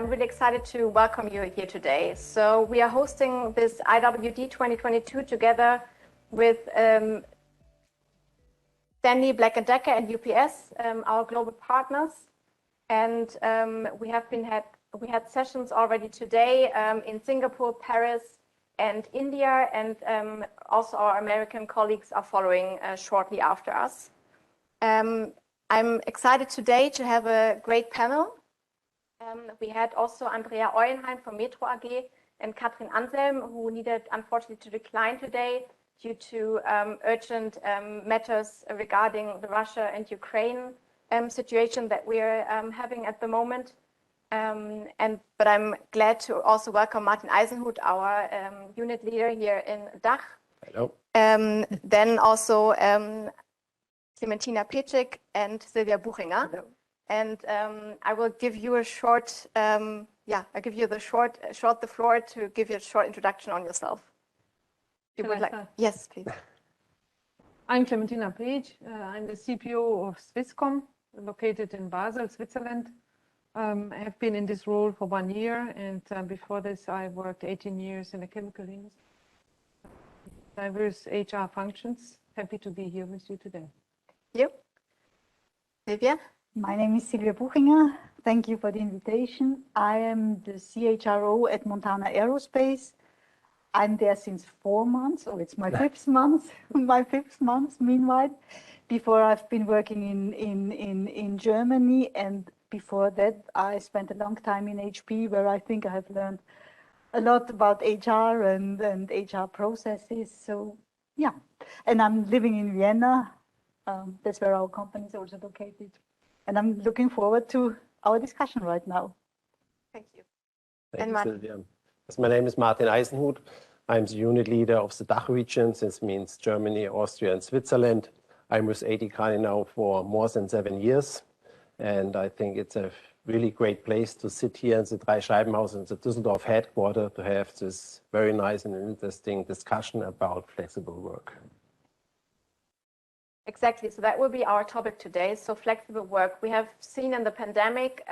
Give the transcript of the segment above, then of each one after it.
I'm really excited to welcome you here today. So we are hosting this IWD 2022 together with Stanley Black & Decker and UPS, our global partners. And we had sessions already today in Singapore, Paris, and India, and also our American colleagues are following shortly after us. I'm excited today to have a great panel. We had also Andrea Eulenheim from Metro AG and Katrin Anselm, who needed, unfortunately, to decline today due to urgent matters regarding the Russia and Ukraine situation that we're having at the moment. But I'm glad to also welcome Martin Eisenhut, our unit leader here in DACH. Hello. Then also Clementina Petschek and Silvia Buchinger. Hello. And I will give you a short, I give you the floor to give you a short introduction on yourself. You would like? Yes, please. I'm Clementina Petschek. I'm the CPO of Swisscom, located in Basel, Switzerland. I have been in this role for 1 year, and before this, I worked 18 years in the chemical industry. Diverse HR functions. Happy to be here with you today. You, Silvia? My name is Silvia Buchinger. Thank you for the invitation. I am the CHRO at Montana Aerospace. I'm there since 4 months, so it's my fifth month. Meanwhile, before I've been working in Germany, and before that, I spent a long time in HP, where I think I have learned a lot about HR and HR processes. So yeah, and I'm living in Vienna. That's where our company is also located. And I'm looking forward to our discussion right now. Thank you. Thank you, Silvia. My name is Martin Eisenhut. I'm the unit leader of the DACH region. This means Germany, Austria, and Switzerland. I'm with AD now for more than 7 years. And I think it's a really great place to sit here in the Dreischeibenhaus in the Düsseldorf headquarters to have this very nice and interesting discussion about flexible work. Exactly, so that will be our topic today. So flexible work. We have seen in the pandemic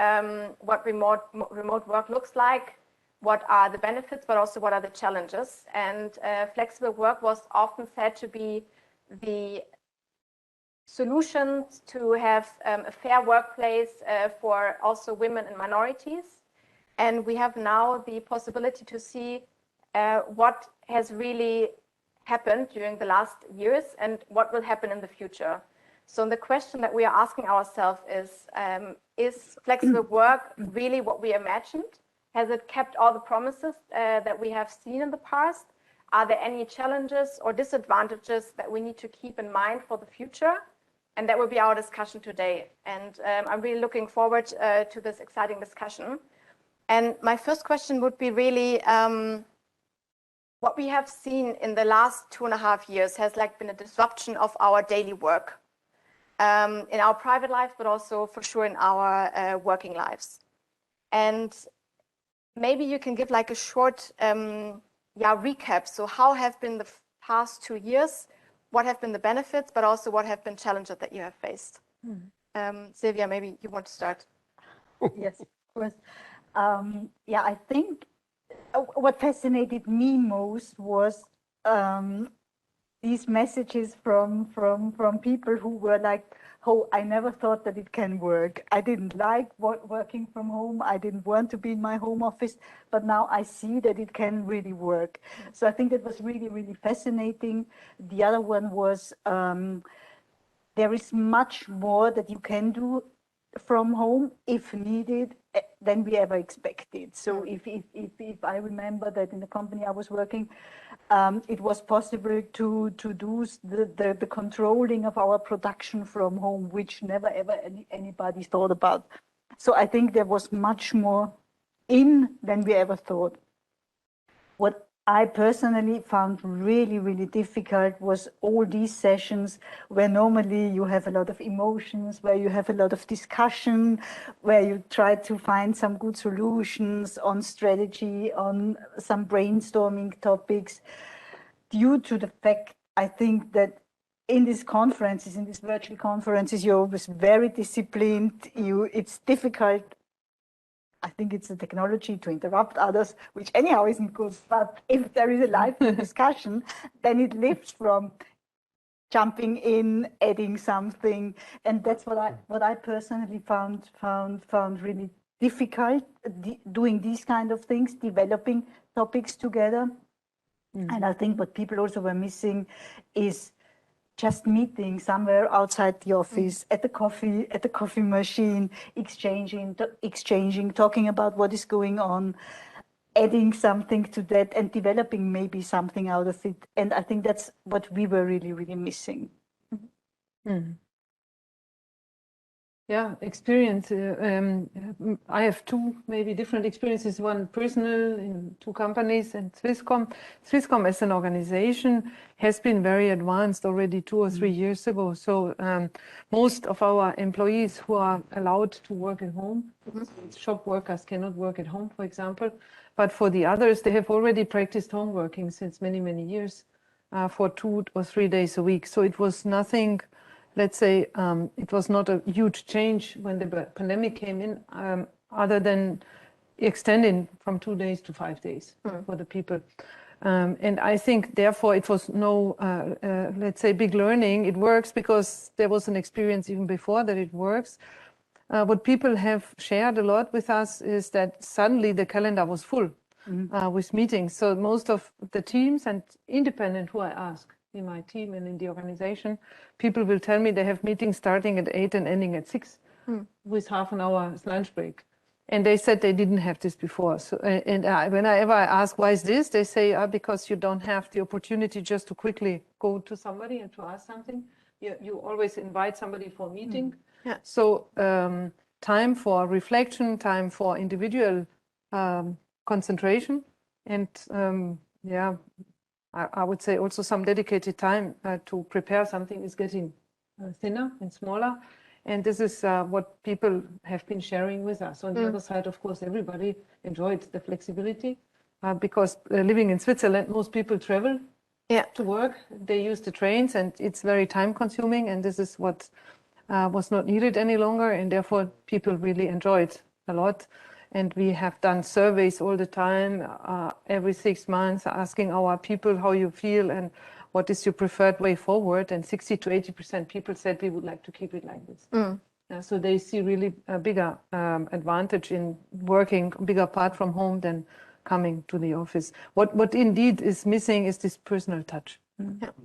what remote work looks like, what are the benefits, but also what are the challenges. And flexible work was often said to be the solution to have a fair workplace for also women and minorities. And we have now the possibility to see what has really happened during the last years and what will happen in the future. So the question that we are asking ourselves is flexible work really what we imagined? Has it kept all the promises that we have seen in the past? Are there any challenges or disadvantages that we need to keep in mind for the future? And that will be our discussion today. And I'm really looking forward to this exciting discussion. And my first question would be really, what we have seen in the last 2.5 years has been a disruption of our daily work in our private life, but also for sure in our working lives. And maybe you can give a short recap. So how have been the past 2 years? What have been the benefits, but also what have been challenges that you have faced? Silvia, maybe you want to start. Yes, of course. I think what fascinated me most was these messages from people who were like, oh, I never thought that it can work. I didn't like working from home. I didn't want to be in my home office, but now I see that it can really work. So I think that was really, really fascinating. The other one was there is much more that you can do from home if needed than we ever expected. So if I remember that in the company I was working, it was possible to do the controlling of our production from home, which never ever anybody thought about. So I think there was much more in than we ever thought. What I personally found really, really difficult was all these sessions where normally you have a lot of emotions, where you have a lot of discussion, where you try to find some good solutions on strategy, on some brainstorming topics. Due to the fact, I think that in these conferences, in these virtual conferences, you're always very disciplined. It's difficult. I think it's a technology to interrupt others, which anyhow isn't good. But if there is a lively discussion, then it lives from jumping in, adding something, and that's what I personally found really difficult, doing these kind of things, developing topics together. And I think what people also were missing is just meeting somewhere outside the office, at the coffee machine, exchanging, talking about what is going on, adding something to that, and developing maybe something out of it. And I think that's what we were really, really missing. Yeah, experience. I have two maybe different experiences, one personal in two companies and Swisscom. Swisscom as an organization has been very advanced already 2 or 3 years ago. So most of our employees who are allowed to work at home, shop workers cannot work at home, for example. But for the others, they have already practiced home working since many, many years for 2 or 3 days a week. So it was nothing. Let's say it was not a huge change when the pandemic came in, other than extending from 2 days to 5 days for the people. And I think, therefore, it was no, let's say, big learning. It works because there was an experience even before that it works. What people have shared a lot with us is that suddenly the calendar was full with meetings. So most of the teams and independent who I ask, in my team and in the organization, people will tell me they have meetings starting at 8 and ending at 6 with half an hour's lunch break. And they said they didn't have this before. So, whenever I ask, why is this? They say, because you don't have the opportunity just to quickly go to somebody and to ask something. You always invite somebody for a meeting. Yeah. So time for reflection, time for individual concentration, and I would say also some dedicated time to prepare something is getting thinner and smaller. And this is what people have been sharing with us. On the other side, of course, everybody enjoyed the flexibility because living in Switzerland, most people travel to work. They use the trains and it's very time consuming. And this is what was not needed any longer. And therefore, people really enjoyed a lot. And we have done surveys all the time, every 6 months, asking our people how you feel and what is your preferred way forward. And 60 to 80% people said we would like to keep it like this. So they see really a bigger advantage in working a bigger part from home than coming to the office. What indeed is missing is this personal touch,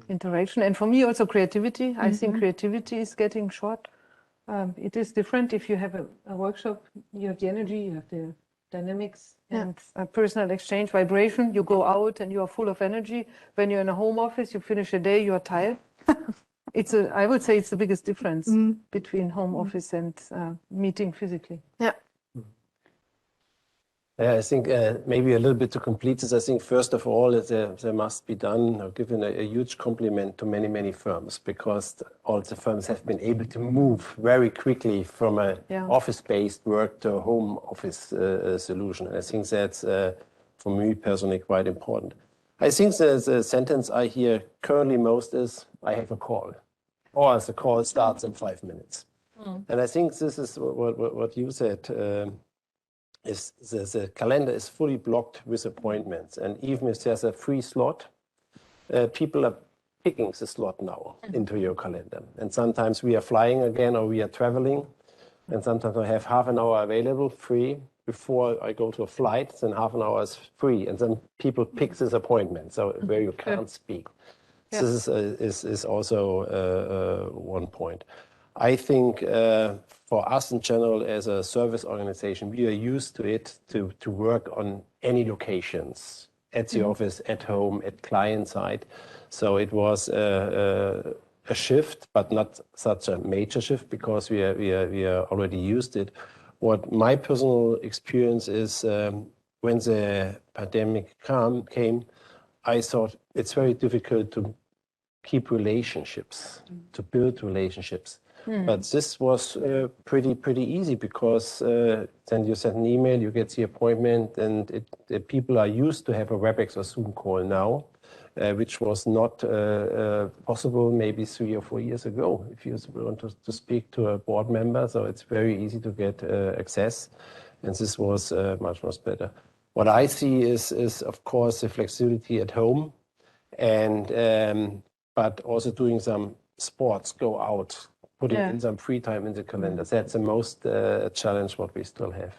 interaction. And for me also creativity. I think creativity is getting short. It is different if you have a workshop, you have the energy, you have the dynamics and a personal exchange, vibration. You go out and you are full of energy. When you're in a home office, you finish a day, you are tired. I would say it's the biggest difference between home office and meeting physically. Yeah. Yeah, I think maybe a little bit to complete this, I think first of all, there must be done or given a huge compliment to many, many firms, because all the firms have been able to move very quickly from a office-based work to a home office solution. And I think that's, for me personally, quite important. I think the sentence I hear currently most is, I have a call, or the call starts in 5 minutes. And I think this is what you said, is the calendar is fully blocked with appointments. And even if there's a free slot, people are picking the slot now into your calendar. And sometimes we are flying again or we are traveling. And sometimes I have half an hour available free before I go to a flight, then half an hour is free. And then people pick this appointment, so where you can't speak. Yeah. This is also one point. I think for us in general, as a service organization, we are used to it to work on any locations, at the office, at home, at client side. So it was a shift, but not such a major shift because we are already used it. What my personal experience is, when the pandemic came, I thought it's very difficult to keep relationships, to build relationships. But this was pretty easy because then you send an email, you get the appointment, and people are used to have a WebEx or Zoom call now, which was not possible maybe 3 or 4 years ago if you want to speak to a board member. So it's very easy to get access. and this was much better. What I see is of course the flexibility at home, and but also doing some sports, go out, putting in some free time in the calendar. That's the most challenge what we still have.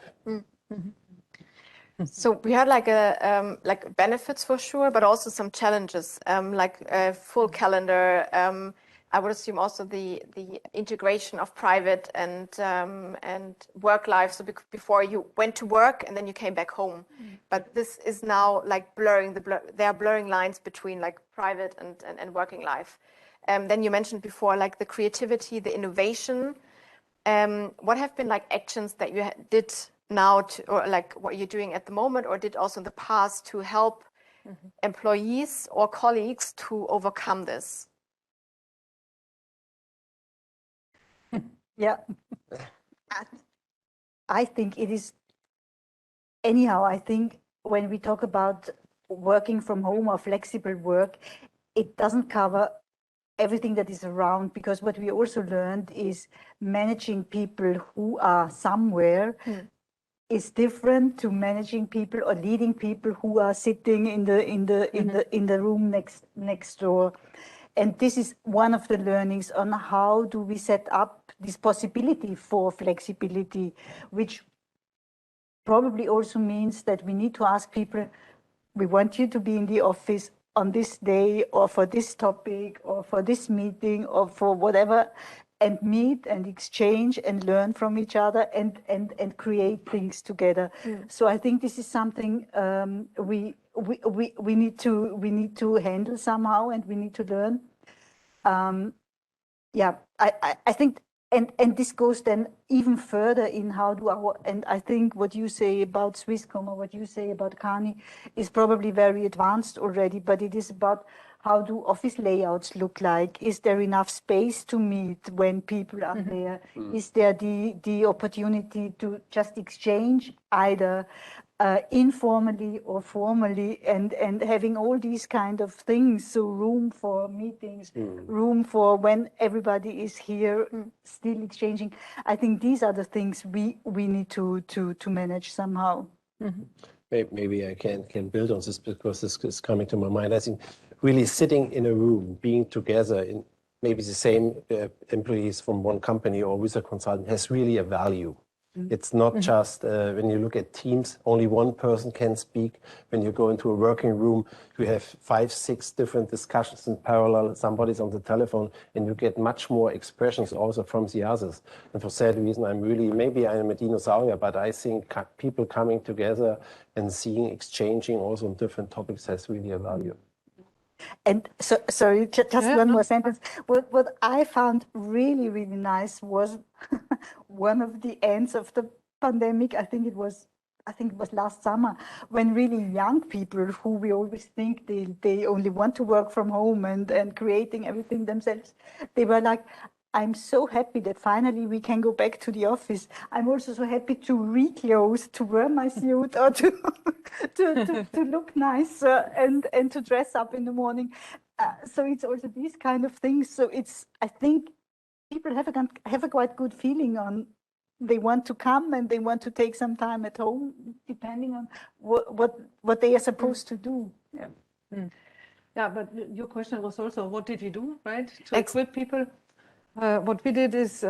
So we had like benefits for sure, but also some challenges, like a full calendar. I would assume also the integration of private and work life. So before you went to work and then you came back home, but this is now like there are blurring lines between like private and working life. Then you mentioned before like the creativity, the innovation. What have been like actions that you did now or like what you're doing at the moment or did also in the past to help employees or colleagues to overcome this? Yeah, I think it is, anyhow, I think when we talk about working from home or flexible work, it doesn't cover everything that is around, because what we also learned is managing people who are somewhere is different to managing people or leading people who are sitting in the room next door. And this is one of the learnings on how do we set up this possibility for flexibility, which probably also means that we need to ask people, we want you to be in the office on this day or for this topic or for this meeting or for whatever, and meet and exchange and learn from each other and create things together. So I think this is something we need to handle somehow, and we need to learn. Yeah, I think, and this goes then even further in how do our, and I think what you say about Swisscom or what you say about Kani is probably very advanced already, but it is about how do office layouts look like? Is there enough space to meet when people are there? Is there the opportunity to just exchange either informally or formally, and having all these kind of things, so room for meetings, room for when everybody is here still exchanging. I think these are the things we need to manage somehow. Maybe I can build on this because this is coming to my mind. I think really sitting in a room, being together in maybe the same employees from one company or with a consultant has really a value. It's not just when you look at teams, only one person can speak. When you go into a working room, you have 5, 6 different discussions in parallel. Somebody's on the telephone, and you get much more expressions also from the others. And for that reason, maybe I'm a dinosaur, but I think people coming together and seeing, exchanging also on different topics has really a value. And so, sorry, just one more sentence. What I found really, really nice was one of the ends of the pandemic. I think it was last summer, when really young people who we always think they only want to work from home and creating everything themselves, they were like, I'm so happy that finally we can go back to the office. I'm also so happy to reclothe, to wear my suit or to look nice and to dress up in the morning. So it's also these kind of things. So I think people have a quite good feeling on they want to come and they want to take some time at home, depending on what they are supposed to do. Yeah. Yeah, but your question was also, what did you do, right, to equip people? What we did is,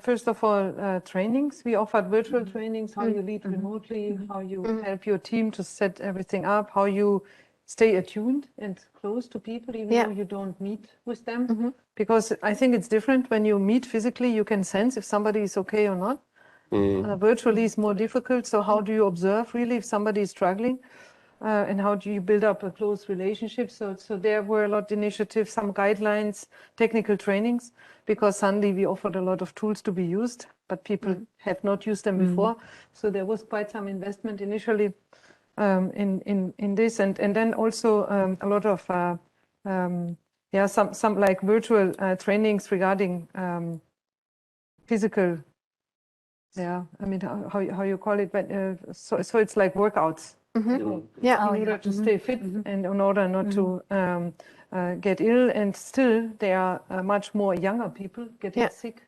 first of all, trainings. We offered virtual trainings, how you lead remotely, how you help your team to set everything up, how you stay attuned and close to people, even though you don't meet with them. Because I think it's different when you meet physically, you can sense if somebody is okay or not. Virtually is more difficult. So how do you observe really if somebody is struggling? And how do you build up a close relationship? So there were a lot of initiatives, some guidelines, technical trainings, because suddenly we offered a lot of tools to be used, but people have not used them before. So there was quite some investment initially in this, and then also a lot of some like virtual trainings regarding physical. Yeah, I mean how you call it, but so it's like workouts. Yeah. In order to stay fit and in order not to get ill, and still there are much more younger people getting sick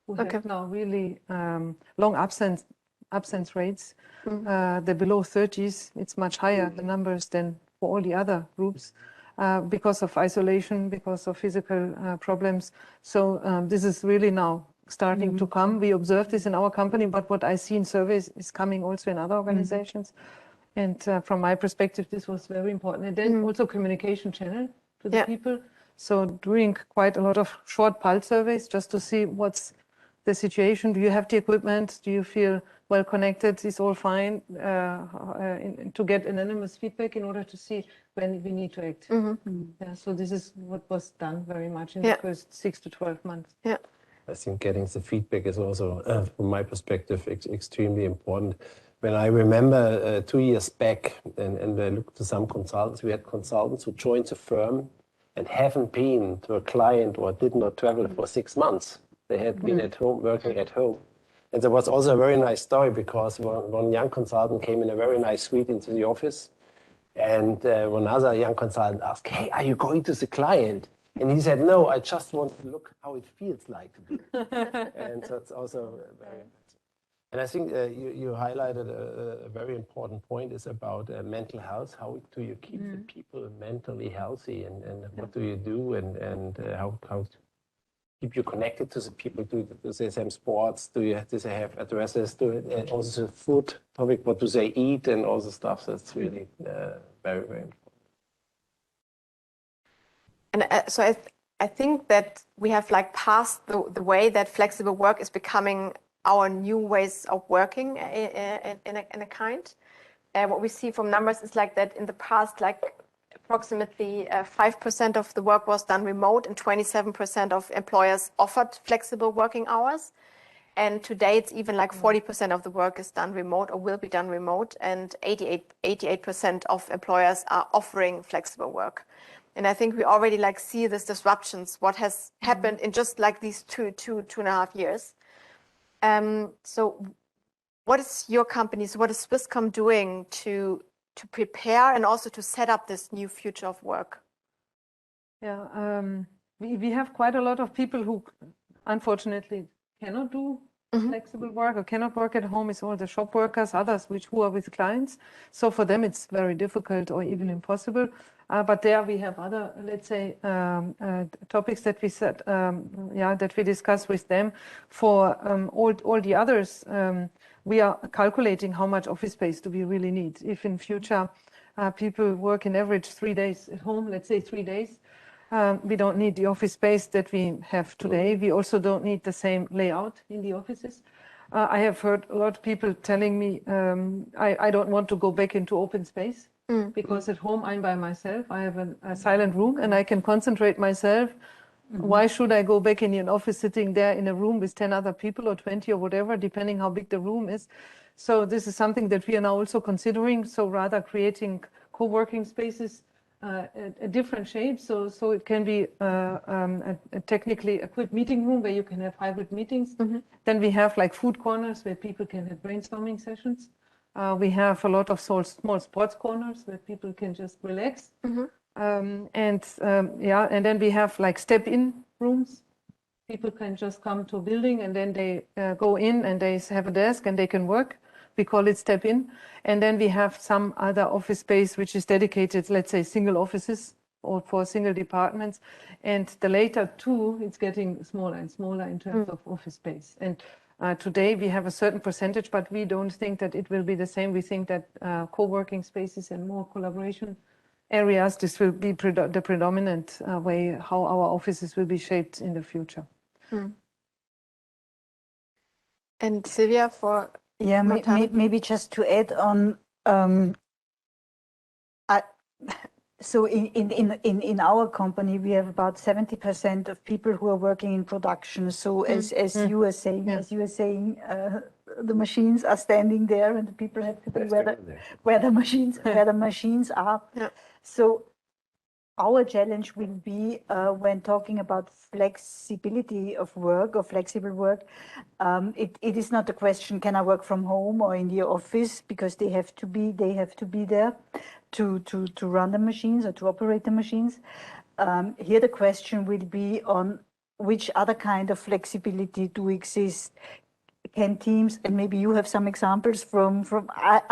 who have now really long absence absence rates. The below 30s, it's much higher, the numbers, than for all the other groups because of isolation, because of physical problems. So this is really now starting to come. We observe this in our company, but what I see in surveys is coming also in other organizations. And from my perspective, this was very important. And then also communication channel to the people. So doing quite a lot of short pulse surveys just to see what's the situation. Do you have the equipment? Do you feel well connected? Is all fine? To get anonymous feedback in order to see when we need to act. Yeah, so this is what was done very much in the first 6 to 12 months. Yeah. I think getting the feedback is also, from my perspective, extremely important. When I remember 2 years back, and I looked to some consultants, we had consultants who joined the firm and haven't been to a client or did not travel for 6 months. They had been at home, working at home. And there was also a very nice story because one young consultant came in a very nice suite into the office. And one other young consultant asked, "Hey, are you going to the client?" And he said, "No, I just want to look how it feels like to do it." And so it's also very important. And I think you highlighted a very important point is about mental health. How do you keep the people mentally healthy, and what do you do, and how keep you connected to the people? Do they have sports? Do they have addresses? And also the food topic, what do they eat, and all the stuff. That's really very, very important. And so I think that we have like passed the way that flexible work is becoming our new ways of working in a kind. What we see from numbers is like that in the past, like approximately 5% of the work was done remote and 27% of employers offered flexible working hours. And today it's even like 40% of the work is done remote or will be done remote, and 88% of employers are offering flexible work. And I think we already like see these disruptions, what has happened in just like these two and a half years. So what is your company's, what is Swisscom doing to prepare and also to set up this new future of work? Yeah, we have quite a lot of people who unfortunately cannot do flexible work or cannot work at home. It's all the shop workers, others who are with clients. So for them, it's very difficult or even impossible. But there we have other, let's say, topics that we said, that we discuss with them. For all the others, we are calculating how much office space do we really need. If in future people work in average 3 days at home, let's say 3 days, we don't need the office space that we have today. We also don't need the same layout in the offices. I have heard a lot of people telling me, I don't want to go back into open space because at home I'm by myself. I have a silent room and I can concentrate myself. Why should I go back in an office sitting there in a room with 10 other people or 20 or whatever, depending how big the room is? So this is something that we are now also considering. So rather creating co-working spaces, a different shape. So it can be a technically equipped meeting room where you can have hybrid meetings. Then we have like food corners where people can have brainstorming sessions. We have a lot of small sports corners where people can just relax. And then we have like step-in rooms. People can just come to a building and then they go in and they have a desk and they can work. We call it step-in. And then we have some other office space which is dedicated, let's say, single offices or for single departments. And the later two, it's getting smaller and smaller in terms of office space. And today we have a certain percentage, but we don't think that it will be the same. We think that co-working spaces and more collaboration areas, this will be the predominant way how our offices will be shaped in the future. And Silvia, for maybe just to add on, so in our company we have about 70% of people who are working in production. So as you were saying, the machines are standing there and the people have to be where the machines are. So our challenge will be when talking about flexibility of work or flexible work, it is not a question, can I work from home or in the office, because they have to be there to run the machines or to operate the machines. Here the question will be on which other kind of flexibility do exist. can teams, and maybe you have some examples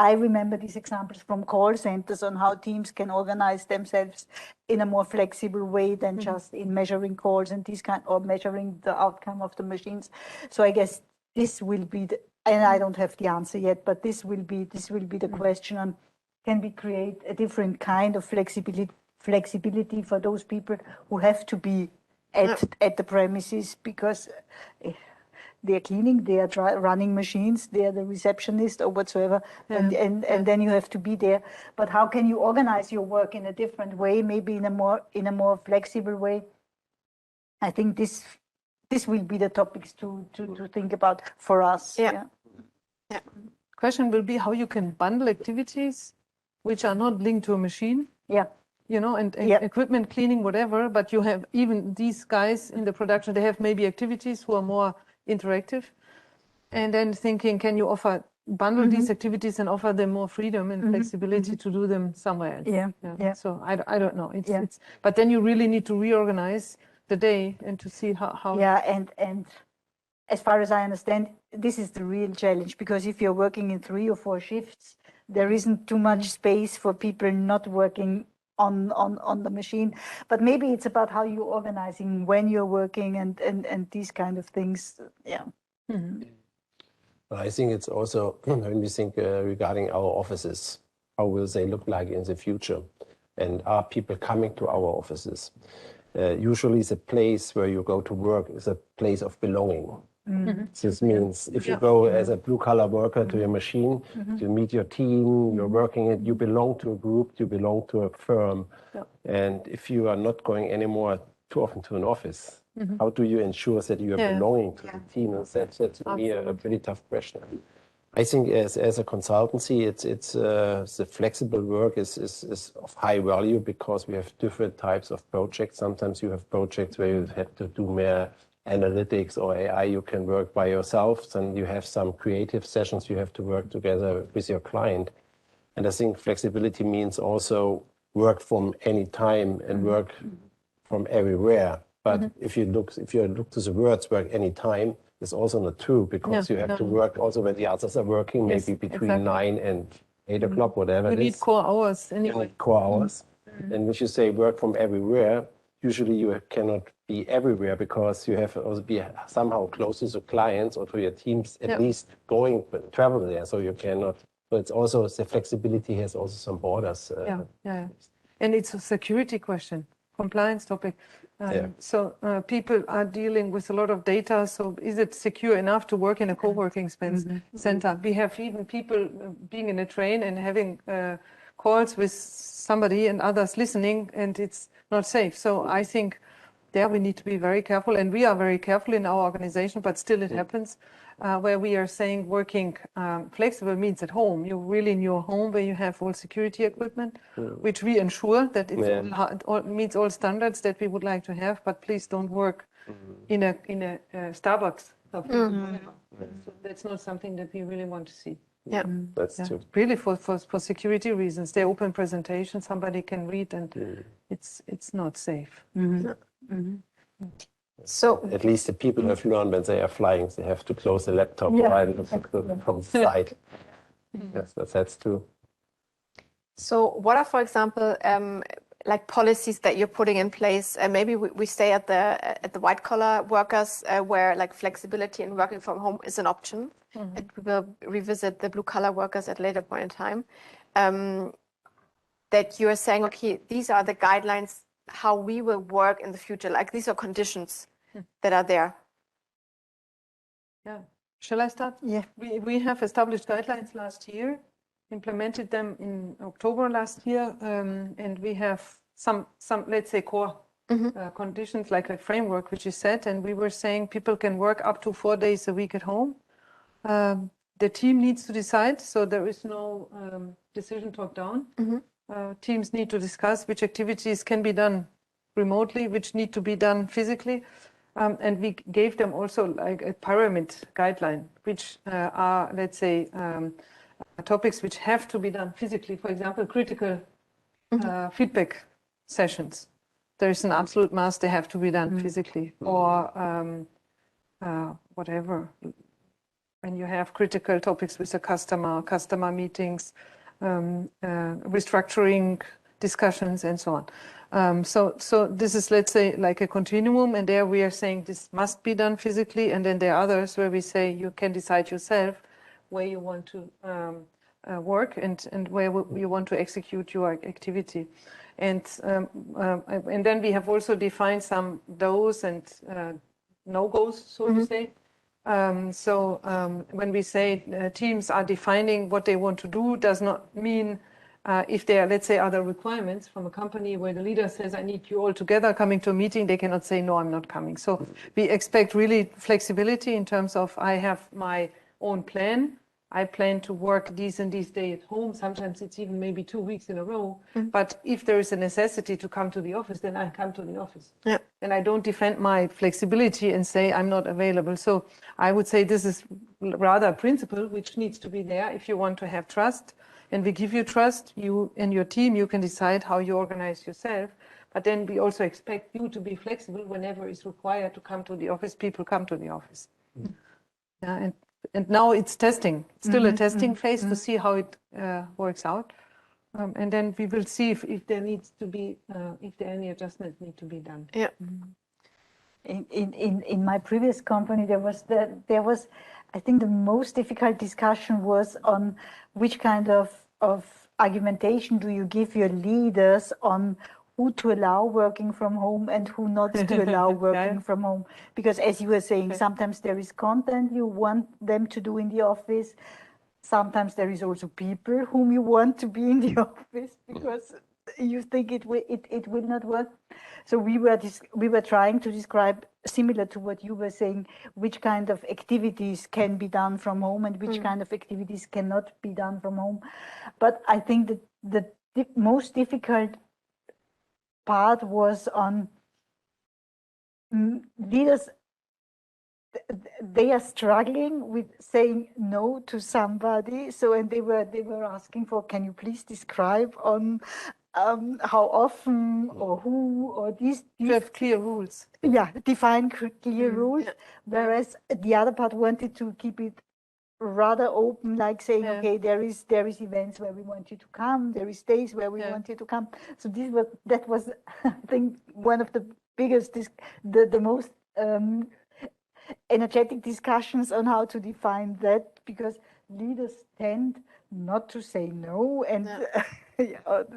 I remember these examples from call centers on how teams can organize themselves in a more flexible way than just in measuring calls and or measuring the outcome of the machines. So I guess this will be and I don't have the answer yet, but this will be the question on, can we create a different kind of flexibility for those people who have to be at the premises, because they're cleaning, they are running machines, they are the receptionist or whatsoever, and then you have to be there. But how can you organize your work in a different way, maybe in a more flexible way? I think this will be the topics to think about for us. Yeah. Question will be how you can bundle activities which are not linked to a machine. Yeah. You know, and equipment cleaning, whatever, but you have even these guys in the production, they have maybe activities who are more interactive. And then thinking, can you bundle these activities and offer them more freedom and flexibility to do them somewhere else? Yeah. So I don't know. But then you really need to reorganize the day and to see how. Yeah, and as far as I understand, this is the real challenge, because if you're working in 3 or 4 shifts, there isn't too much space for people not working on the machine. But maybe it's about how you're organizing when you're working and these kind of things. Yeah. I think it's also, when we think regarding our offices, how will they look like in the future? And are people coming to our offices? Usually the place where you go to work is a place of belonging. This means if you go as a blue-collar worker to your machine, you meet your team, you're working it, you belong to a group, you belong to a firm. And if you are not going anymore too often to an office, how do you ensure that you are belonging to the team? And that's to me a pretty tough question. I think as a consultancy, it's the flexible work is of high value, because we have different types of projects. Sometimes you have projects where you have to do more analytics or AI, you can work by yourself, and you have some creative sessions, you have to work together with your client. And I think flexibility means also work from any time and work from everywhere. But if you look to the words work any time, it's also not true, because you have to work also when the others are working, maybe between 9 and 8 o'clock, whatever it is. You need core hours anyway. Core hours. And when you say work from everywhere, usually you cannot be everywhere, because you have to also be somehow closer to clients or to your teams, at least travel there. So you cannot. So it's also, the flexibility has also some borders. And it's a security question, compliance topic. So people are dealing with a lot of data. So is it secure enough to work in a co-working center? We have even people being in a train and having calls with somebody and others listening, and it's not safe. So I think there we need to be very careful, and we are very careful in our organization, but still it happens where we are saying working flexible means at home. You're really in your home where you have all security equipment, which we ensure that it meets all standards that we would like to have, but please don't work in a Starbucks. So that's not something that we really want to see. That's true. Really for security reasons. They open presentation, somebody can read, and it's not safe. So at least the people have learned when they are flying, they have to close the laptop while from the side. Yes, that's true. So what are, for example, like policies that you're putting in place? Maybe we stay at the white collar workers, where like flexibility and working from home is an option. And we will revisit the blue collar workers at a later point in time. That you're saying, okay, these are the guidelines how we will work in the future. Like these are conditions that are there. Yeah. Shall I start? Yeah. We have established guidelines last year, implemented them in October last year, and we have some let's say core conditions, like a framework which is set, and we were saying people can work up to 4 days a week at home. The team needs to decide, so there is no decision top down. Teams need to discuss which activities can be done remotely, which need to be done physically. And we gave them also like a pyramid guideline, which are, let's say, topics which have to be done physically. For example, critical feedback sessions. There is an absolute must, they have to be done physically. Or whatever, when you have critical topics with a customer meetings, restructuring discussions, and so on. So this is, let's say, like a continuum, and there we are saying this must be done physically, and then there are others where we say you can decide yourself where you want to work and where you want to execute your activity. And then we have also defined some do's and no-go's, so to say. When we say teams are defining what they want to do, does not mean if there are, let's say, other requirements from a company where the leader says, I need you all together coming to a meeting, they cannot say, no, I'm not coming. So we expect really flexibility in terms of I have my own plan. I plan to work these and these days at home. Sometimes it's even maybe 2 weeks in a row. But if there is a necessity to come to the office, then I come to the office. Yeah. And I don't defend my flexibility and say I'm not available. So I would say this is rather a principle which needs to be there if you want to have trust. And we give you trust, you and your team, you can decide how you organize yourself. But then we also expect you to be flexible whenever it's required to come to the office. People come to the office. Yeah, and now it's testing. It's still a testing phase to see how it works out. And then we will see if there needs to be, if there any adjustments need to be done. Yeah. In my previous company, there was, I think the most difficult discussion was on which kind of argumentation do you give your leaders on who to allow working from home and who not to allow working from home. Because as you were saying, sometimes there is content you want them to do in the office. Sometimes there is also people whom you want to be in the office because you think it will not work. So we were trying to describe, similar to what you were saying, which kind of activities can be done from home and which kind of activities cannot be done from home. But I think that the most difficult part was on leaders. They are struggling with saying no to somebody. So, and they were asking for, can you please describe on how often or who or these You have clear rules. Yeah, define clear rules. Whereas the other part wanted to keep it rather open, like saying, okay, there is events where we want you to come, there is days where we want you to come. So that was I think one of the biggest, the most energetic discussions on how to define that, because leaders tend not to say no, and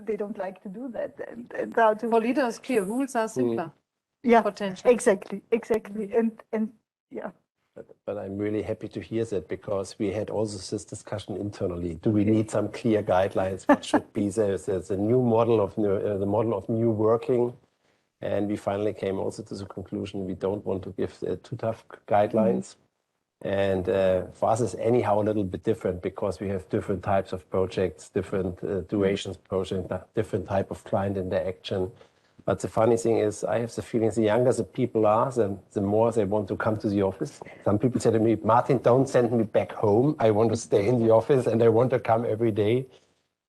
they don't like to do that. And how to, for leaders, clear rules are simpler. Yeah, potentially. Exactly, and yeah. But I'm really happy to hear that, because we had also this discussion internally. Do we need some clear guidelines? What should be there's a new model of the model of new working, and we finally came also to the conclusion we don't want to give too tough guidelines. And for us, it's anyhow a little bit different, because we have different types of projects, different durations project, different type of client interaction. But the funny thing is, I have the feeling the younger the people are, the more they want to come to the office. Some people say to me, Martin, don't send me back home. I want to stay in the office and I want to come every day.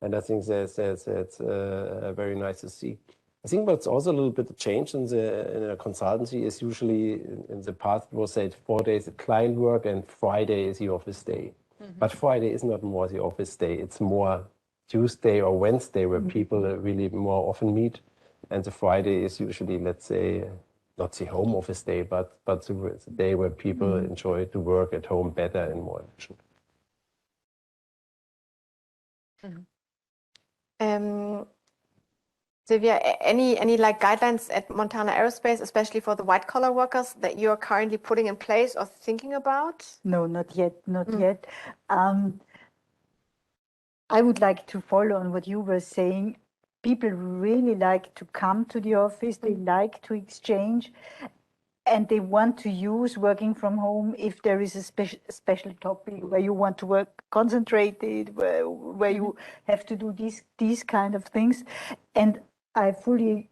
And I think that's very nice to see. I think what's also a little bit of change in a consultancy is usually in the past it was said 4 days of client work and Friday is the office day. But Friday is not more the office day. It's more Tuesday or Wednesday where people really more often meet. And the Friday is usually, let's say, not the home office day, but the day where people enjoy to work at home better and more efficient. Silvia, any like guidelines at Montana Aerospace, especially for the white collar workers, that you're currently putting in place or thinking about? No, not yet, not yet. I would like to follow on what you were saying. People really like to come to the office, they like to exchange, and they want to use working from home if there is a special topic where you want to work concentrated, where you have to do these kind of things. And I fully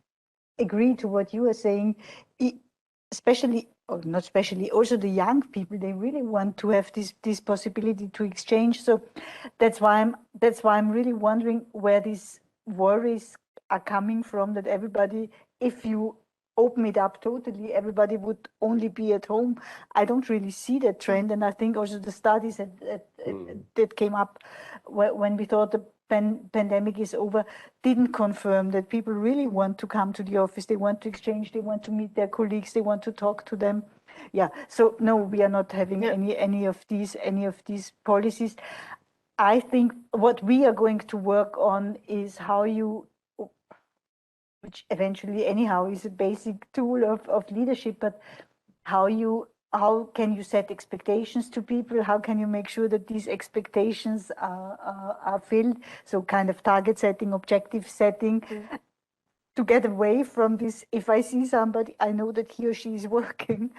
agree to what you are saying, especially, or not especially, also the young people, they really want to have this possibility to exchange. So that's why I'm really wondering where these worries are coming from, that everybody, if you open it up totally, everybody would only be at home. I don't really see that trend. And I think also the studies that came up when we thought the pandemic is over didn't confirm that people really want to come to the office. They want to exchange, they want to meet their colleagues, they want to talk to them. Yeah, so no, we are not having any of these policies. I think what we are going to work on is how you, which eventually anyhow is a basic tool of leadership, but how can you set expectations to people? How can you make sure that these expectations are filled? So kind of target setting, objective setting, to get away from this. If I see somebody, I know that he or she is working.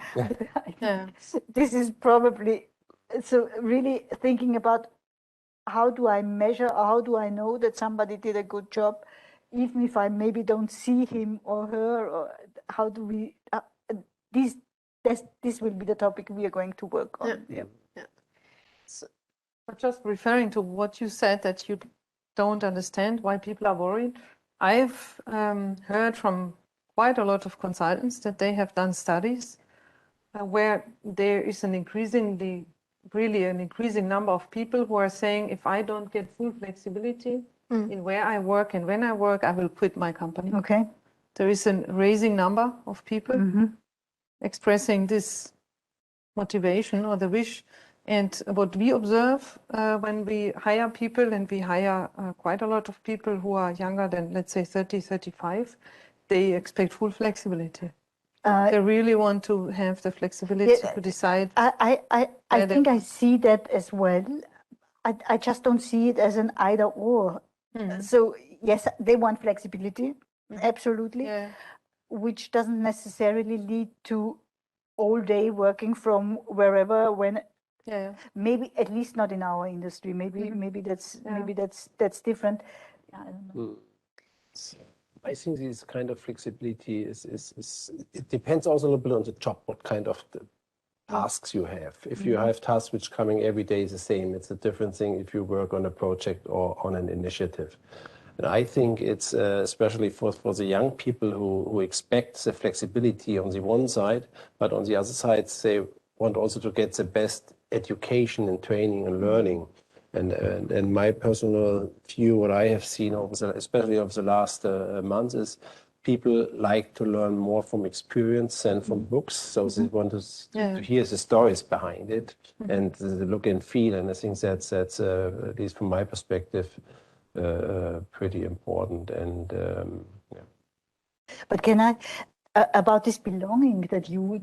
This is probably, so really thinking about how do I measure, or how do I know that somebody did a good job, even if I maybe don't see him or her, or how do we, this will be the topic we are going to work on. So, just referring to what you said, that you don't understand why people are worried. I've heard from quite a lot of consultants that they have done studies where there is an increasing number of people who are saying, if I don't get full flexibility in where I work and when I work, I will quit my company. Okay. There is a rising number of people expressing this motivation or the wish. And what we observe when we hire people, and we hire quite a lot of people who are younger than, let's say, 30, 35, they expect full flexibility. They really want to have the flexibility to decide. I think I see that as well. I just don't see it as an either or. So yes, they want flexibility, absolutely, which doesn't necessarily lead to all day working from wherever, when. Maybe at least not in our industry. Maybe that's different. I don't know. I think this kind of flexibility is it depends also a little bit on the job, what kind of tasks you have. If you have tasks which coming every day is the same, it's a different thing if you work on a project or on an initiative. And I think it's especially for the young people who expect the flexibility on the one side, but on the other side, they want also to get the best education and training and learning. And my personal view, what I have seen, especially over the last months, is people like to learn more from experience than from books. So they want to hear the stories behind it and the look and feel. And I think that's at least from my perspective, pretty important. And But can I? About this belonging that you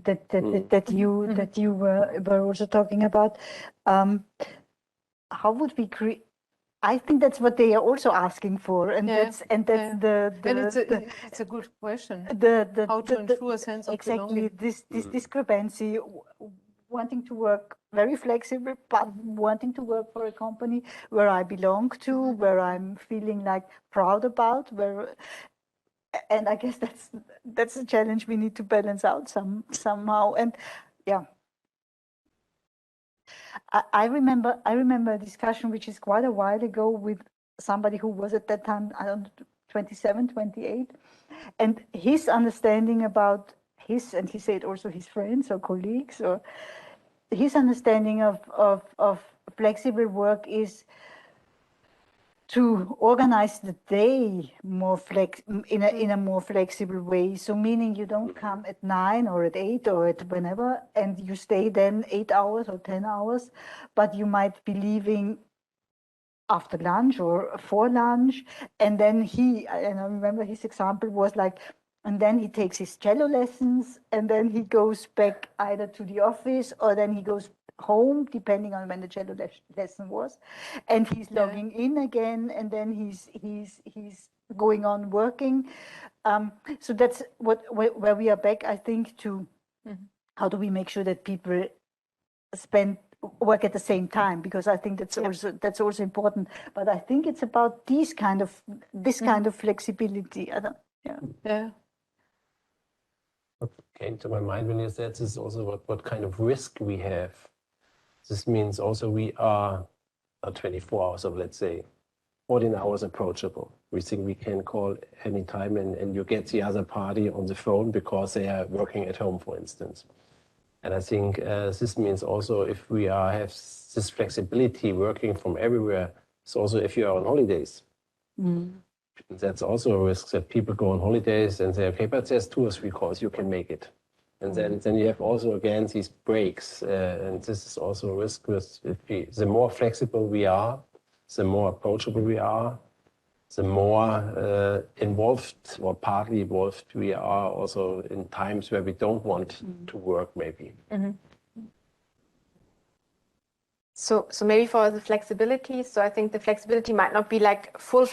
were also talking about, how would we create? I think that's what they are also asking for, and that's it's a good question. How to ensure a sense of belonging. This discrepancy, wanting to work very flexible, but wanting to work for a company where I belong to, where I'm feeling like proud about, and I guess that's a challenge we need to balance out somehow. And I remember a discussion which is quite a while ago with somebody who was at that time, I don't know, 27, 28, and his understanding about and he said also his friends or colleagues, or his understanding of flexible work is to organize the day more in a more flexible way. So meaning you don't come at 9 or at 8 or at whenever, and you stay then 8 hours or 10 hours, but you might be leaving after lunch or for lunch. And then and I remember his example was like, and then he takes his cello lessons, and then he goes back either to the office, or then he goes home, depending on when the cello lesson was, and he's logging in again, and then he's going on working. So that's where we are back, I think, to how do we make sure that people work at the same time, because I think that's also important. But I think it's about this kind of flexibility. What came to my mind when you said this is also what kind of risk we have. This means also we are 24 hours of, let's say, 14 hours approachable. We think we can call anytime and you get the other party on the phone because they are working at home, for instance. And I think this means also if we have this flexibility working from everywhere, it's also if you are on holidays. That's also a risk that people go on holidays and say, okay, but there's 2 or 3 calls, you can make it. And then you have also, again, these breaks. And this is also a risk with the more flexible we are, the more approachable we are, the more involved or partly involved we are also in times where we don't want to work, maybe. So maybe for the flexibility, so I think the flexibility might not be like full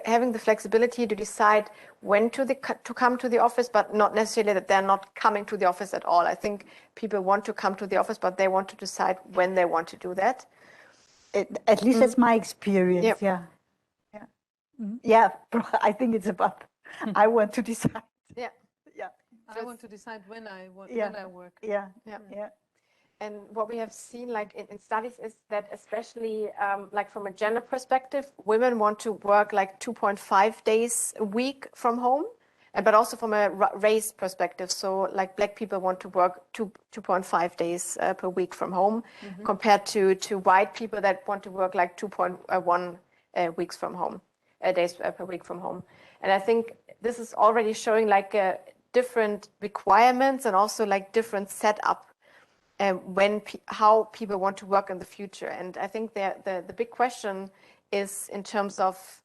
having the flexibility to decide when to come to the office, but not necessarily that they're not coming to the office at all. I think people want to come to the office, but they want to decide when they want to do that. At least that's my experience. Yep. Yeah. I think it's about I want to decide. Yeah. I want to decide when I work. Yeah. And what we have seen, like in studies, is that especially like from a gender perspective, women want to work like 2.5 days a week from home, but also from a race perspective. So like Black people want to work 2.5 days per week from home, compared to white people that want to work like 2.1 weeks from home, days per week from home. And I think this is already showing like different requirements and also like different setup. How people want to work in the future. And I think the big question is in terms of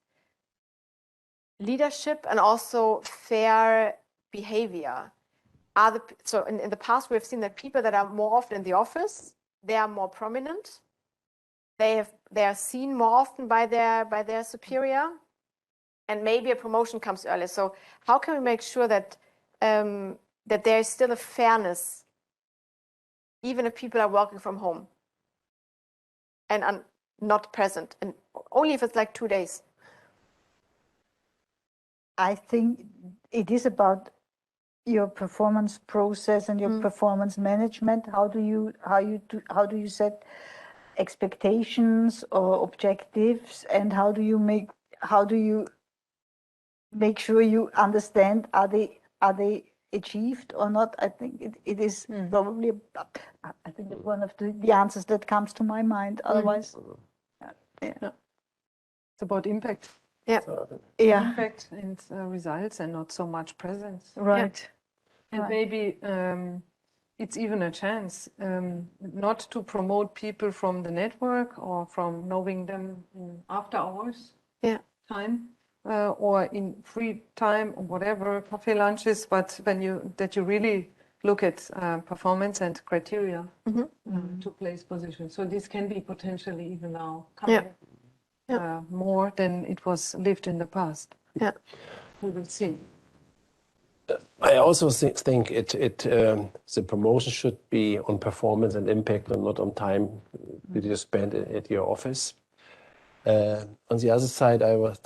leadership and also fair behavior. So in the past, we've seen that people that are more often in the office, they are more prominent. They are seen more often by their superior, and maybe a promotion comes earlier. So how can we make sure that that there is still a fairness, even if people are working from home and are not present, and only if it's like 2 days? I think it is about your performance process and your performance management. How do you set expectations or objectives, and how do you make sure you understand are they achieved or not? I think it is probably, I think it's one of the answers that comes to my mind. Otherwise, It's about impact. Impact and results, and not so much presence. Right. And maybe it's even a chance not to promote people from the network or from knowing them in after hours time. Or in free time or whatever, coffee lunches, but that you really look at performance and criteria to place positions. So this can be potentially even now coming more than it was lived in the past. Yeah, we will see. I also think the promotion should be on performance and impact, and not on time that you spend at your office. On the other side,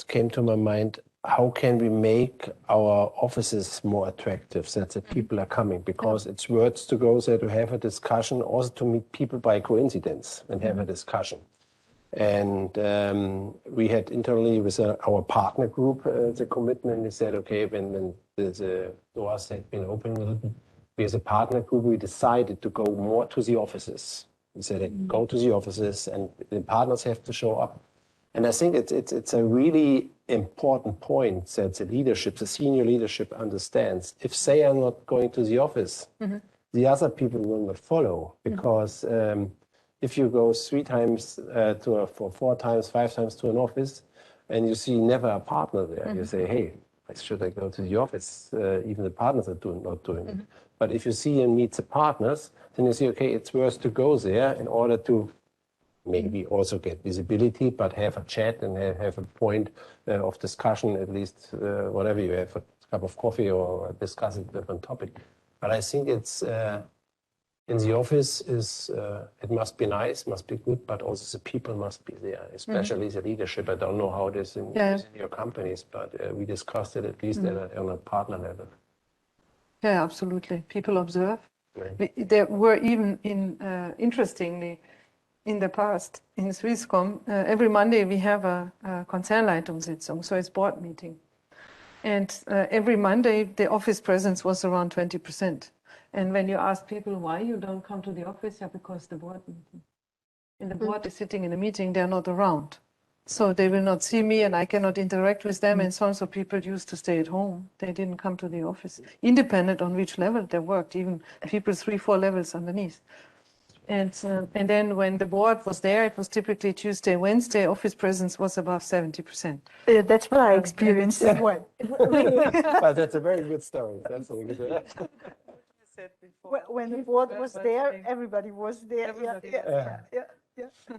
came to my mind, how can we make our offices more attractive so that the people are coming? Because it's worth to go there to have a discussion, also to meet people by coincidence and have a discussion. And we had internally with our partner group the commitment. We said, okay, when the doors had been open a little bit, we as a partner group, we decided to go more to the offices. We said, go to the offices, and the partners have to show up. And I think it's a really important point that the senior leadership understands. If they are not going to the office, the other people will not follow. Because if you go 3 times for 4 times, 5 times to an office, and you see never a partner there, you say, hey, should I go to the office? Even the partners are not doing it. But if you see and meet the partners, then you see, okay, it's worth to go there in order to maybe also get visibility, but have a chat and have a point of discussion, at least whatever you have, a cup of coffee or discuss a different topic. But I think it's in the office it must be nice, must be good, but also the people must be there, especially the leadership. I don't know how it is in your companies, but we discussed it at least on a partner level. Yeah, absolutely. People observe. Right. There were even interestingly, in the past in Swisscom, every Monday we have a Konzernleitungssitzung, so it's board meeting. And every Monday the office presence was around 20%. And when you ask people why you don't come to the office, yeah, because the board meeting. And the board is sitting in a meeting, they're not around. So they will not see me and I cannot interact with them and so on. So people used to stay at home. They didn't come to the office, independent on which level they worked, even people 3-4 levels underneath. And then when the board was there, it was typically Tuesday, Wednesday, office presence was above 70%. That's what I experienced as well. But that's a very good story. That's a good. When the board was there, everybody was there. Everybody Yeah, was yeah, yeah, yeah.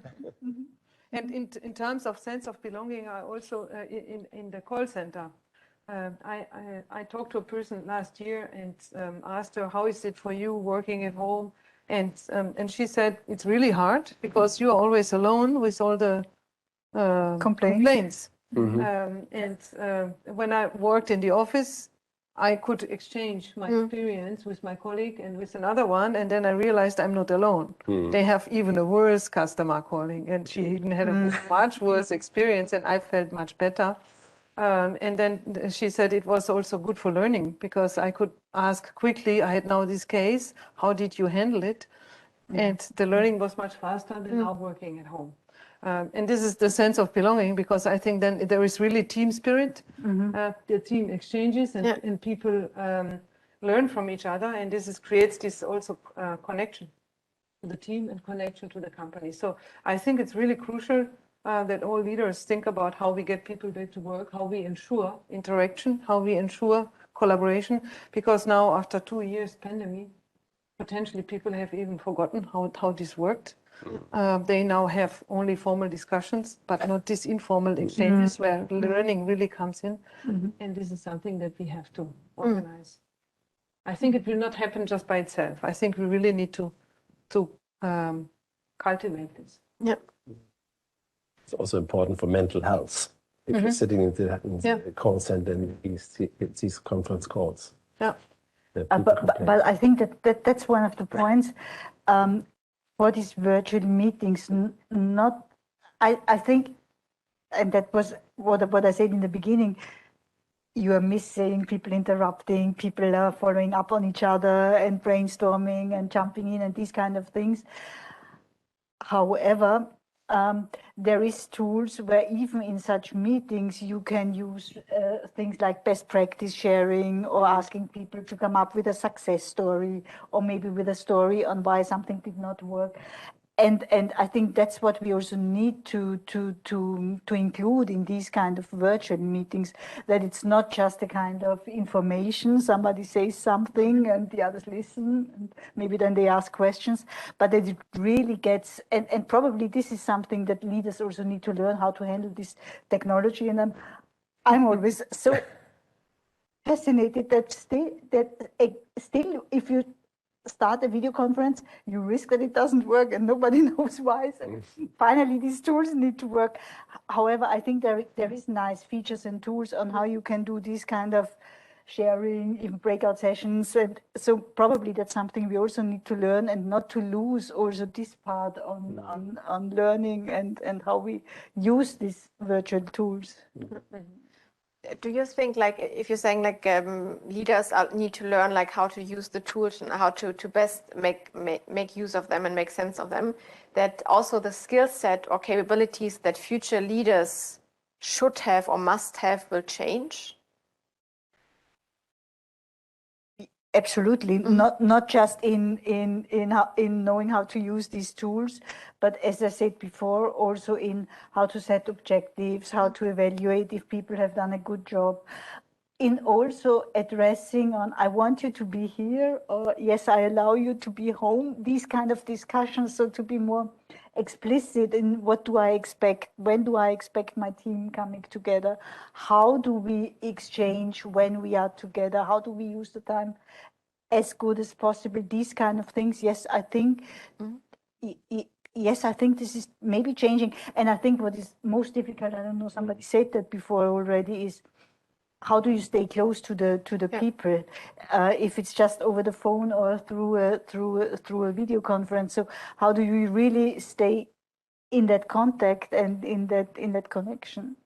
And in terms of sense of belonging, I also in the call center, I talked to a person last year and asked her, how is it for you working at home? And she said, it's really hard because you're always alone with all the complaints. When I worked in the office, I could exchange my experience with my colleague and with another one, and then I realized I'm not alone. They have even a worse customer calling, and she even had a much worse experience, and I felt much better. And then she said it was also good for learning because I could ask quickly, I had now this case, how did you handle it? And the learning was much faster than now working at home. And this is the sense of belonging because I think then there is really team spirit, the team exchanges and people learn from each other. And this creates this also connection to the team and connection to the company. So I think it's really crucial that all leaders think about how we get people back to work, how we ensure interaction, how we ensure collaboration, because now after 2 years pandemic, potentially people have even forgotten how this worked. They now have only formal discussions, but not these informal exchanges where learning really comes in. And this is something that we have to organize. I think it will not happen just by itself. I think we really need to cultivate this. Yeah. It's also important for mental health. If you're sitting in the call center and these conference calls. Yeah. But I think that's one of the points for these virtual meetings. I think, and that was what I said in the beginning. You are missing people interrupting, people are following up on each other and brainstorming and jumping in and these kind of things. However, there is tools where even in such meetings you can use things like best practice sharing or asking people to come up with a success story or maybe with a story on why something did not work. And I think that's what we also need to include in these kind of virtual meetings, that it's not just a kind of information, somebody says something and the others listen, and maybe then they ask questions, but that it really gets, and probably this is something that leaders also need to learn how to handle this technology. And I'm always so fascinated that still if you start a video conference, you risk that it doesn't work and nobody knows why. So finally, these tools need to work. However, I think there is nice features and tools on how you can do this kind of sharing, even breakout sessions. And so probably that's something we also need to learn and not to lose also this part on learning and how we use these virtual tools. Do you think, like, if you're saying like leaders need to learn like how to use the tools and how to best make use of them and make sense of them, that also the skill set or capabilities that future leaders should have or must have will change? Absolutely, not just in knowing how to use these tools, but as I said before, also in how to set objectives, how to evaluate if people have done a good job, in also addressing on, I want you to be here, or yes, I allow you to be home, these kind of discussions, so to be more explicit in what do I expect, when do I expect my team coming together, how do we exchange when we are together, how do we use the time as good as possible, these kind of things. Yes, I think yes, I think this is maybe changing. And I think what is most difficult, I don't know, somebody said that before already, is how do you stay close to the people if it's just over the phone or through a video conference? So how do you really stay in that contact and in that connection.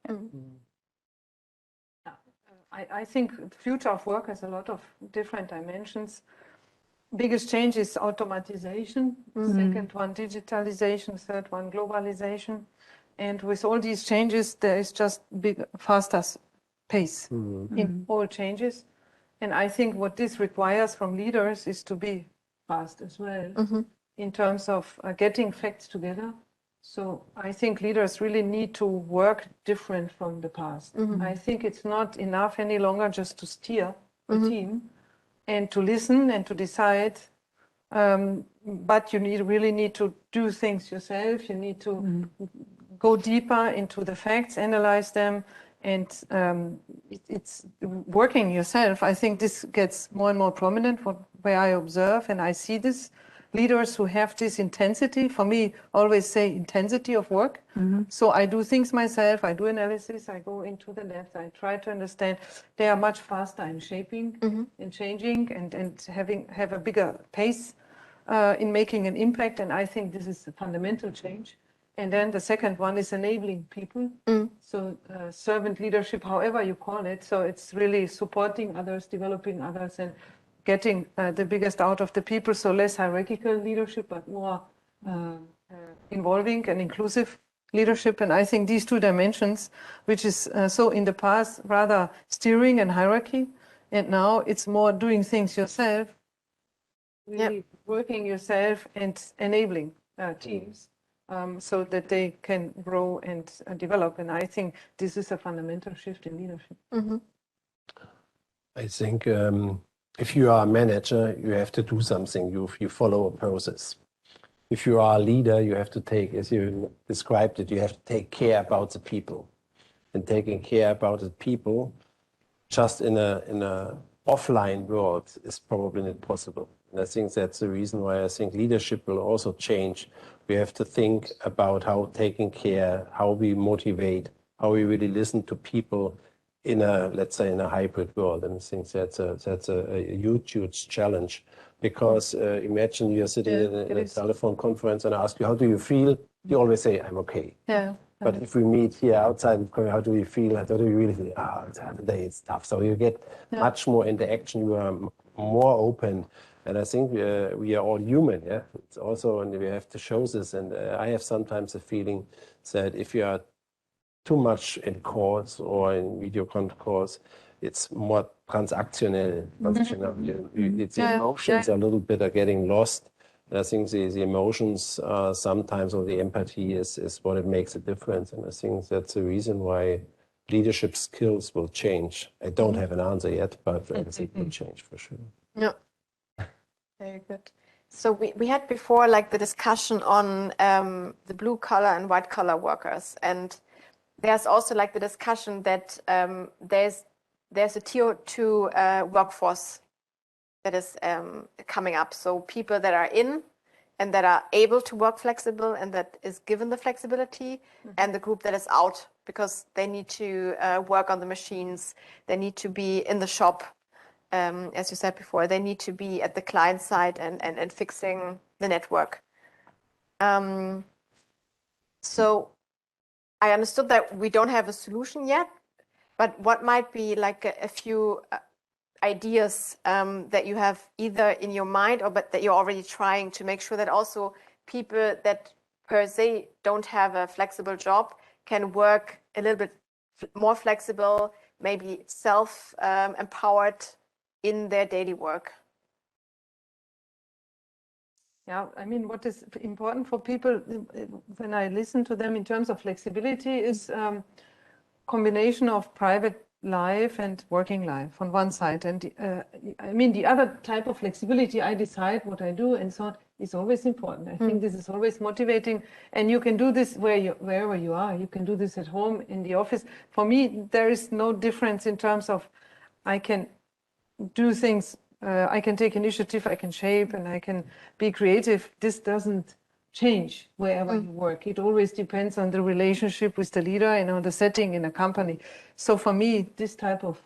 I think the future of work has a lot of different dimensions. Biggest change is automatization. Second one, digitalization. Third one, globalization. And with all these changes, there is just faster pace in all changes. And I think what this requires from leaders is to be fast as well in terms of getting facts together. So I think leaders really need to work different from the past. I think it's not enough any longer just to steer a team and to listen and to decide. But you really need to do things yourself. You need to go deeper into the facts, analyze them, and it's working yourself. I think this gets more and more prominent where I observe, and I see this. Leaders who have this intensity, for me, always say intensity of work. So I do things myself, I do analysis, I go into the depth, I try to understand. They are much faster in shaping and changing and have a bigger pace in making an impact. And I think this is a fundamental change. And then the second one is enabling people. So servant leadership, however you call it. So it's really supporting others, developing others, and getting the biggest out of the people. So less hierarchical leadership, but more involving and inclusive leadership. And I think these two dimensions, which is so in the past rather steering and hierarchy, and now it's more doing things yourself, really working yourself and enabling teams so that they can grow and develop. And I think this is a fundamental shift in leadership. I think if you are a manager, you have to do something. You follow a process. If you are a leader, you have to take, as you described it, you have to take care about the people. And taking care about the people just in a offline world is probably not possible. And I think that's the reason why I think leadership will also change. We have to think about how taking care, how we motivate, how we really listen to people in a, let's say, in a hybrid world. And I think that's a huge challenge, because imagine you're sitting in a telephone conference and I ask you, how do you feel? You always say, I'm okay. But if we meet here outside, how do you feel? How do you really feel? Today it's tough. So you get much more interaction. You are more open. And I think we are all human. It's also, and we have to show this. And I have sometimes a feeling that if you are too much in calls or in video calls, it's more transactional. It's the emotions a little bit are getting lost. And I think the emotions sometimes, or the empathy is what it makes a difference. And I think that's the reason why leadership skills will change. I don't have an answer yet, but I think it will change for sure. Yeah, very good. So we had before like the discussion on the blue collar and white collar workers, and there's also like the discussion that there's a tier 2 workforce that is coming up. So people that are in and that are able to work flexible and that is given the flexibility, and the group that is out because they need to work on the machines, they need to be in the shop, as you said before, they need to be at the client side and fixing the network. So I understood that we don't have a solution yet, but what might be like a few ideas that you have either in your mind or but that you're already trying to make sure that also people that per se don't have a flexible job can work a little bit more flexible, maybe self-empowered in their daily work? Yeah, I mean, what is important for people when I listen to them in terms of flexibility is combination of private life and working life on one side. And I mean, the other type of flexibility, I decide what I do and so on, is always important. I think this is always motivating. And you can do this wherever you are. You can do this at home, in the office. For me, there is no difference in terms of I can do things, I can take initiative, I can shape, and I can be creative. This doesn't change wherever you work. It always depends on the relationship with the leader and on the setting in a company. So for me, this type of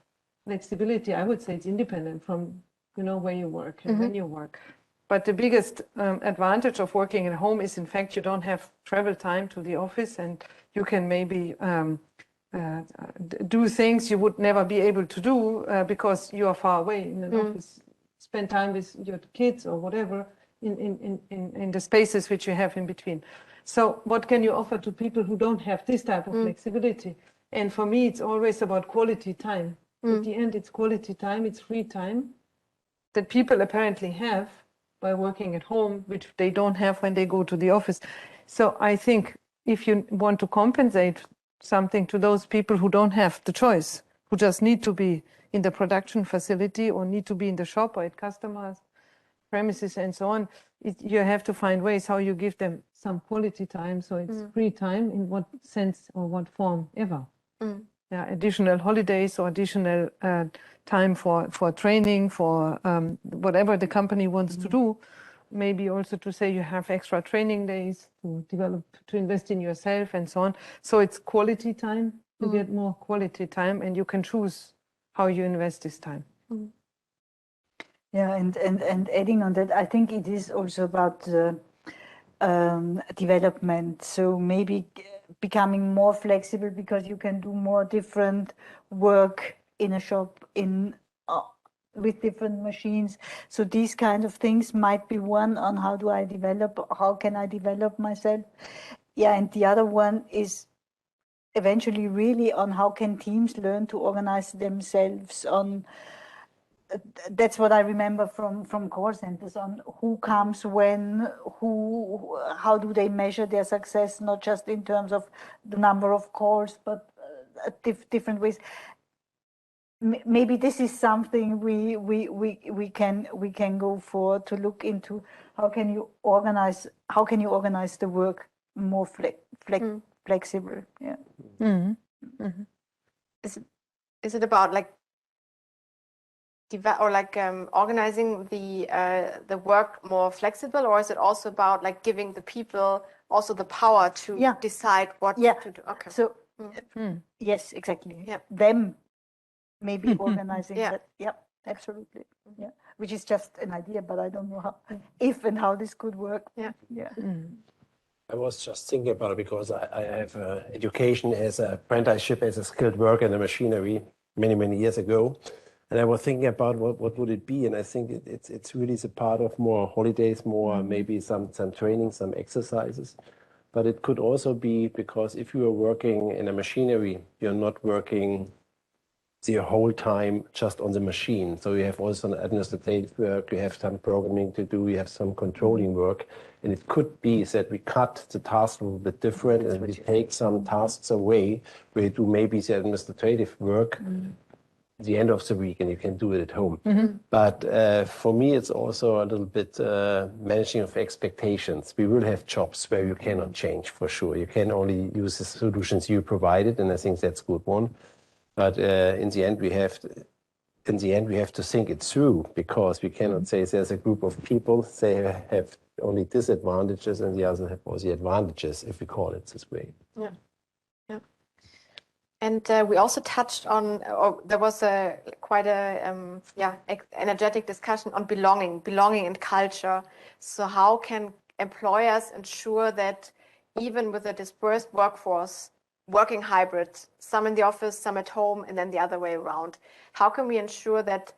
flexibility, I would say it's independent from, where you work and when you work. But the biggest advantage of working at home is, in fact, you don't have travel time to the office, and you can maybe do things you would never be able to do because you are far away in an office. Spend time with your kids or whatever in the spaces which you have in between. So what can you offer to people who don't have this type of flexibility? And for me, it's always about quality time. At the end, it's quality time, it's free time that people apparently have by working at home, which they don't have when they go to the office. So I think if you want to compensate something to those people who don't have the choice, who just need to be in the production facility or need to be in the shop or at customers' premises and so on, you have to find ways how you give them some quality time. So it's free time in what sense or what form ever. Yeah, additional holidays or additional time for training, for whatever the company wants to do. Maybe also to say you have extra training days to develop, to invest in yourself and so on. So it's quality time. You get more quality time, and you can choose how you invest this time. Yeah, and adding on that, I think it is also about development. So maybe becoming more flexible because you can do more different work in a shop with different machines. So these kind of things might be one on how can I develop myself? Yeah, and the other one is eventually really on how can teams learn to organize themselves on. That's what I remember from call centers on who comes when, how do they measure their success, not just in terms of the number of calls, but different ways. Maybe this is something we can go for, to look into how can you organize the work more flexible. Yeah. Is it about like organizing the work more flexible, or is it also about like giving the people also the power to decide what to do? Okay. So yes, exactly. Yeah. Them maybe organizing that. Yeah, absolutely. Yeah. Which is just an idea, but I don't know how how this could work. Yeah. Yeah. I was just thinking about it because I have education as an apprenticeship as a skilled worker in the machinery many years ago. And I was thinking about what would it be, and I think it's really a part of more holidays, more maybe some training, some exercises. But it could also be because if you are working in a machinery, you're not working the whole time just on the machine. So you have also an administrative work, you have some programming to do, you have some controlling work. And it could be that we cut the task a little bit different and we take some tasks away where you do maybe the administrative work at the end of the week and you can do it at home. But for me, it's also a little bit managing of expectations. We will have jobs where you cannot change for sure. You can only use the solutions you provided, and I think that's a good one. But in the end, we have to think it through, because we cannot say there's a group of people, they have only disadvantages and the others have all the advantages, if we call it this way. Yeah. Yeah. And we also touched on, there was quite a energetic discussion on belonging and culture. So how can employers ensure that even with a dispersed workforce, working hybrid, some in the office, some at home, and then the other way around, how can we ensure that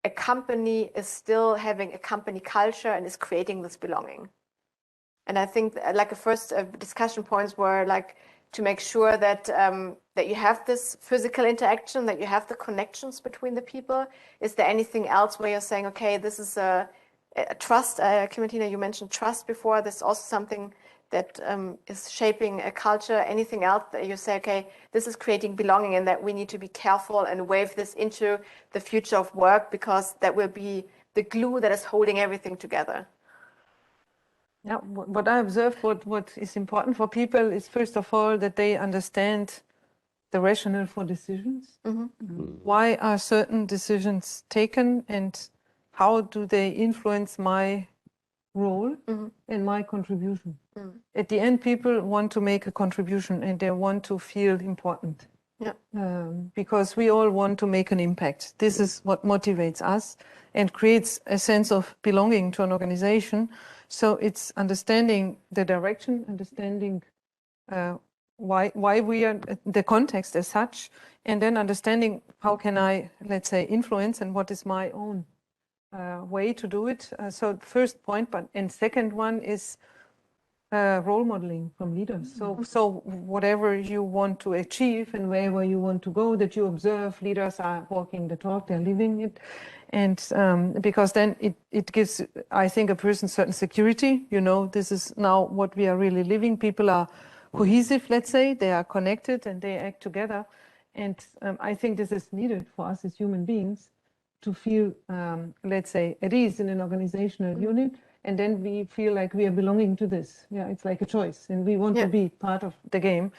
a company is still having a company culture and is creating this belonging? And I think like the first discussion points were like to make sure that that you have this physical interaction, that you have the connections between the people. Is there anything else where you're saying, okay, this is a trust? Clementina, you mentioned trust before. This is also something that is shaping a culture. Anything else that you say, okay, this is creating belonging and that we need to be careful and wave this into the future of work, because that will be the glue that is holding everything together? Yeah, what I observe, what is important for people is, first of all, that they understand the rationale for decisions. Why are certain decisions taken and how do they influence my role and my contribution? At the end, people want to make a contribution and they want to feel important Yeah. Because we all want to make an impact. This is what motivates us and creates a sense of belonging to an organization. So it's understanding the direction, understanding why we are, the context as such, and then understanding how can I, let's say, influence and what is my own way to do it. So first point, and second one is role modeling from leaders. So whatever you want to achieve and wherever you want to go, that you observe leaders are walking the talk, they're living it. And because then it gives, I think, a person certain security. You know, this is now what we are really living. People are cohesive, let's say, they are connected and they act together. And I think this is needed for us as human beings to feel, let's say, at ease in an organizational unit. And then we feel like we are belonging to this. Yeah, it's like a choice. And we want to be part of the game.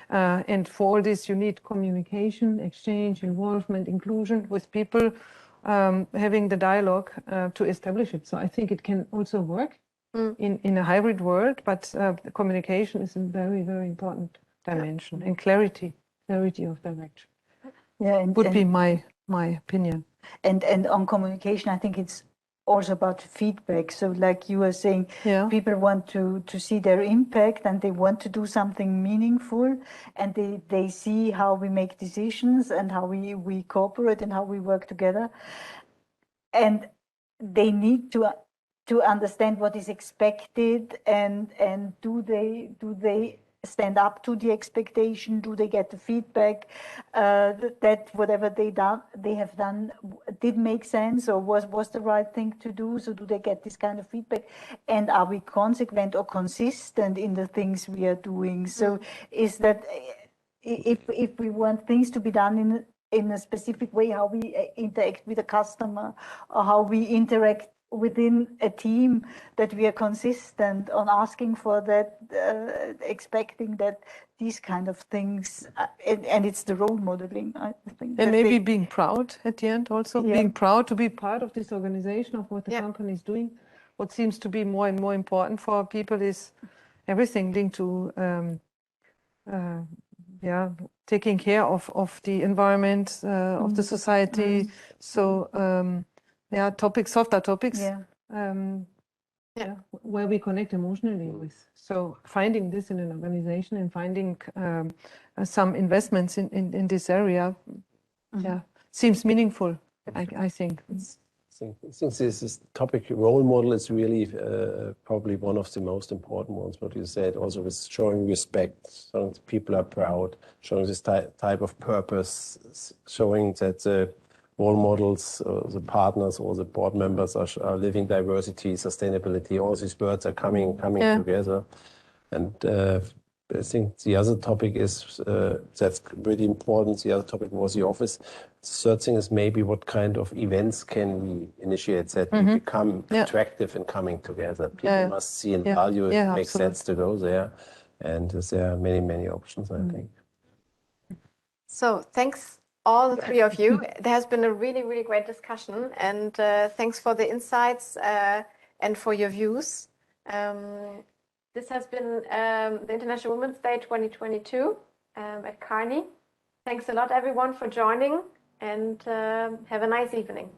And for all this, you need communication, exchange, involvement, inclusion with people, having the dialogue to establish it. So I think it can also work in a hybrid world, but the communication is a very, very important dimension. And clarity of direction. Yeah, would be my opinion. And on communication, I think it's also about feedback. So like you were saying, people want to see their impact and they want to do something meaningful, and they see how we make decisions and how we cooperate and how we work together. And they need to understand what is expected, and do they stand up to the expectation? Do they get the feedback that whatever they have done did make sense, or was the right thing to do? So do they get this kind of feedback, and are we consequent or consistent in the things we are doing? So is that if we want things to be done in a specific way, how we interact with a customer, or how we interact within a team, that we are consistent on asking for that, expecting that, these kind of things, and it's the role modeling, I think. And maybe being proud at the end also, being proud to be part of this organization, of what the company is doing. What seems to be more and more important for people is everything linked to taking care of the environment, of the society. So softer topics, where we connect emotionally with. So finding this in an organization and finding some investments in this area, seems meaningful, I think. Since this topic, role model is really probably one of the most important ones, what you said, also with showing respect, showing that people are proud, showing this type of purpose, showing that the role models, the partners or the board members are living diversity, sustainability, all these words are coming together. And I think the other topic is, that's really important, the other topic was the office. The third thing is maybe what kind of events can we initiate that we become attractive in coming together. People must see and value it, makes sense to go there. And there are many, many options, I think. So thanks all the three of you. There has been a really, really great discussion, and thanks for the insights and for your views. This has been the International Women's Day 2022 at Kearney. Thanks a lot, everyone, for joining, and have a nice evening.